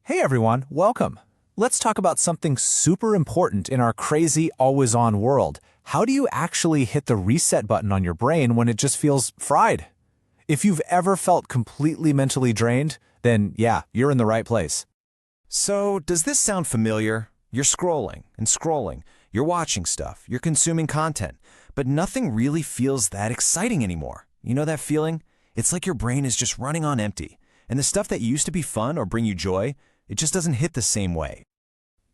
Hey everyone, welcome. Let's talk about something super important in our crazy, always-on world. How do you actually hit the reset button on your brain when it just feels fried? If you've ever felt completely mentally drained, then yeah, you're in the right place. So, does this sound familiar? You're scrolling and scrolling, you're watching stuff, you're consuming content, but nothing really feels that exciting anymore. You know that feeling? It's like your brain is just running on empty, and the stuff that used to be fun or bring you joy, it just doesn't hit the same way.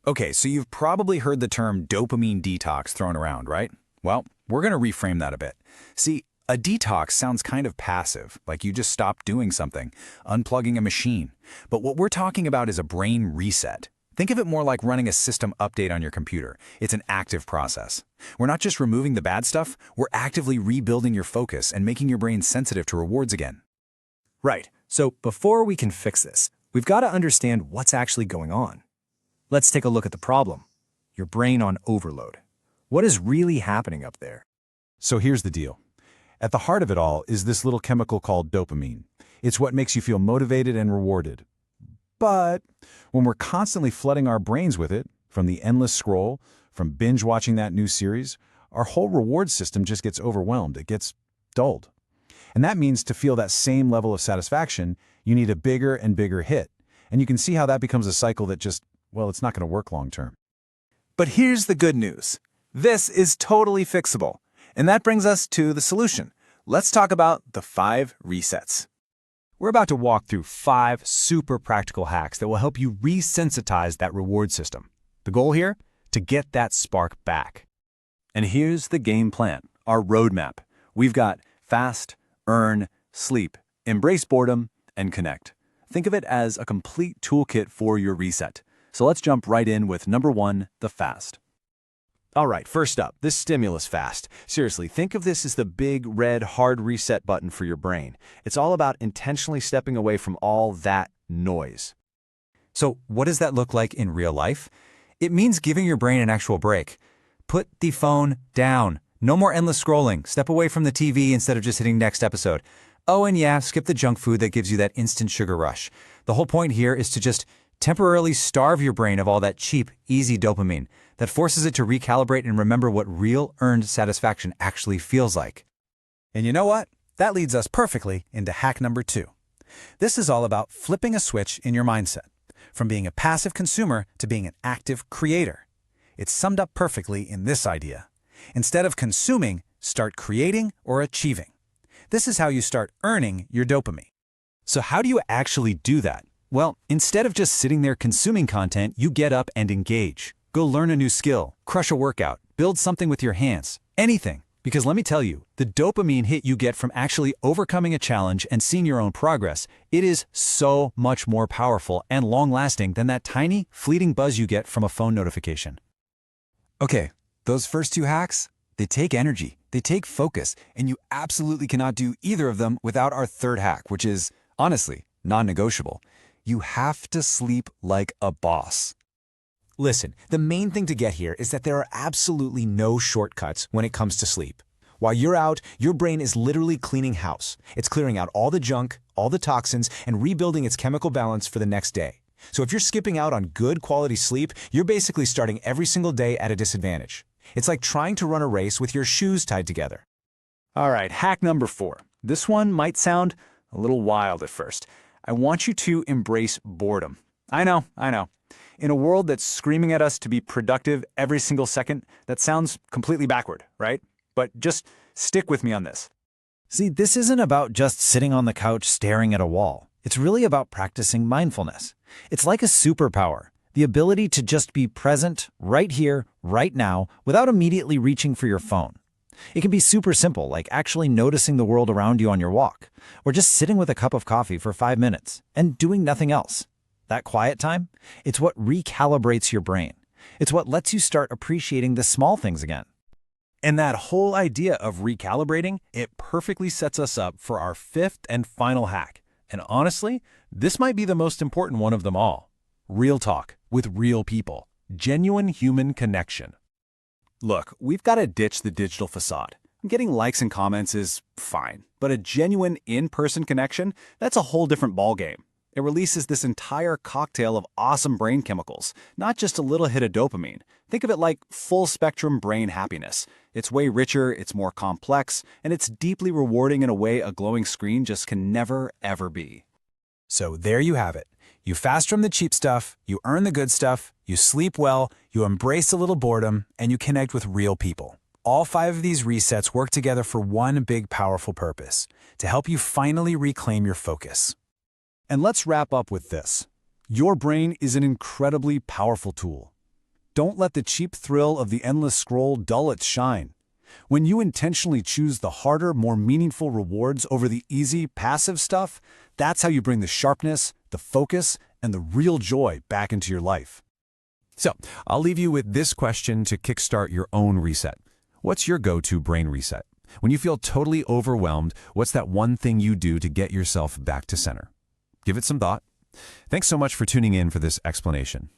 Okay, so you've probably heard the term dopamine detox thrown around, right? Well, we're going to reframe that a bit. See, a detox sounds kind of passive, like you just stopped doing something, unplugging a machine. But what we're talking about is a brain reset. Think of it more like running a system update on your computer. It's an active process. We're not just removing the bad stuff, we're actively rebuilding your focus and making your brain sensitive to rewards again. Right, so before we can fix this, we've got to understand what's actually going on. Let's take a look at the problem. Your brain on overload. What is really happening up there? So here's the deal. At the heart of it all is this little chemical called dopamine. It's what makes you feel motivated and rewarded. But when we're constantly flooding our brains with it, from the endless scroll, from binge watching that new series, our whole reward system just gets overwhelmed. It gets dulled. And that means to feel that same level of satisfaction, you need a bigger and bigger hit. And you can see how that becomes a cycle that just, well, it's not going to work long term. But here's the good news. This is totally fixable. And that brings us to the solution. Let's talk about the 5 resets. We're about to walk through 5 super practical hacks that will help you resensitize that reward system. The goal here? To get that spark back. And here's the game plan, our roadmap. We've got fast, earn, sleep, embrace boredom, and connect. Think of it as a complete toolkit for your reset. So let's jump right in with number 1, the fast. All right, first up, this stimulus fast. Seriously, think of this as the big, red, hard reset button for your brain. It's all about intentionally stepping away from all that noise. So what does that look like in real life? It means giving your brain an actual break. Put the phone down. No more endless scrolling. Step away from the TV instead of just hitting next episode. Oh, and yeah, skip the junk food that gives you that instant sugar rush. The whole point here is to just temporarily starve your brain of all that cheap, easy dopamine that forces it to recalibrate and remember what real earned satisfaction actually feels like. And you know what? That leads us perfectly into hack number 2. This is all about flipping a switch in your mindset, from being a passive consumer to being an active creator. It's summed up perfectly in this idea. Instead of consuming, start creating or achieving. This is how you start earning your dopamine. So how do you actually do that? Well, instead of just sitting there consuming content, you get up and engage. Go learn a new skill, crush a workout, build something with your hands, anything. Because let me tell you, the dopamine hit you get from actually overcoming a challenge and seeing your own progress, it is so much more powerful and long-lasting than that tiny, fleeting buzz you get from a phone notification. Okay, those first 2 hacks, they take energy, they take focus, and you absolutely cannot do either of them without our 3rd hack, which is, honestly, non-negotiable. You have to sleep like a boss. Listen, the main thing to get here is that there are absolutely no shortcuts when it comes to sleep. While you're out, your brain is literally cleaning house. It's clearing out all the junk, all the toxins, and rebuilding its chemical balance for the next day. So if you're skipping out on good quality sleep, you're basically starting every single day at a disadvantage. It's like trying to run a race with your shoes tied together. All right, hack number 4. This one might sound a little wild at first. I want you to embrace boredom. I know. In a world that's screaming at us to be productive every single second, that sounds completely backward, right? But just stick with me on this. See, this isn't about just sitting on the couch staring at a wall. It's really about practicing mindfulness. It's like a superpower, the ability to just be present right here, right now, without immediately reaching for your phone. It can be super simple, like actually noticing the world around you on your walk, or just sitting with a cup of coffee for 5 minutes and doing nothing else. That quiet time, it's what recalibrates your brain. It's what lets you start appreciating the small things again. And that whole idea of recalibrating, it perfectly sets us up for our 5th and final hack. And honestly, this might be the most important one of them all. Real talk with real people. Genuine human connection. Look, we've got to ditch the digital facade. Getting likes and comments is fine, but a genuine in-person connection, that's a whole different ballgame. It releases this entire cocktail of awesome brain chemicals, not just a little hit of dopamine. Think of it like full-spectrum brain happiness. It's way richer, it's more complex, and it's deeply rewarding in a way a glowing screen just can never, ever be. So there you have it. You fast from the cheap stuff, you earn the good stuff, you sleep well, you embrace a little boredom, and you connect with real people. All 5 of these resets work together for one big, powerful purpose: to help you finally reclaim your focus. And let's wrap up with this. Your brain is an incredibly powerful tool. Don't let the cheap thrill of the endless scroll dull its shine. When you intentionally choose the harder, more meaningful rewards over the easy, passive stuff, that's how you bring the sharpness, the focus, and the real joy back into your life. So, I'll leave you with this question to kickstart your own reset. What's your go-to brain reset? When you feel totally overwhelmed, what's that one thing you do to get yourself back to center? Give it some thought. Thanks so much for tuning in for this explanation.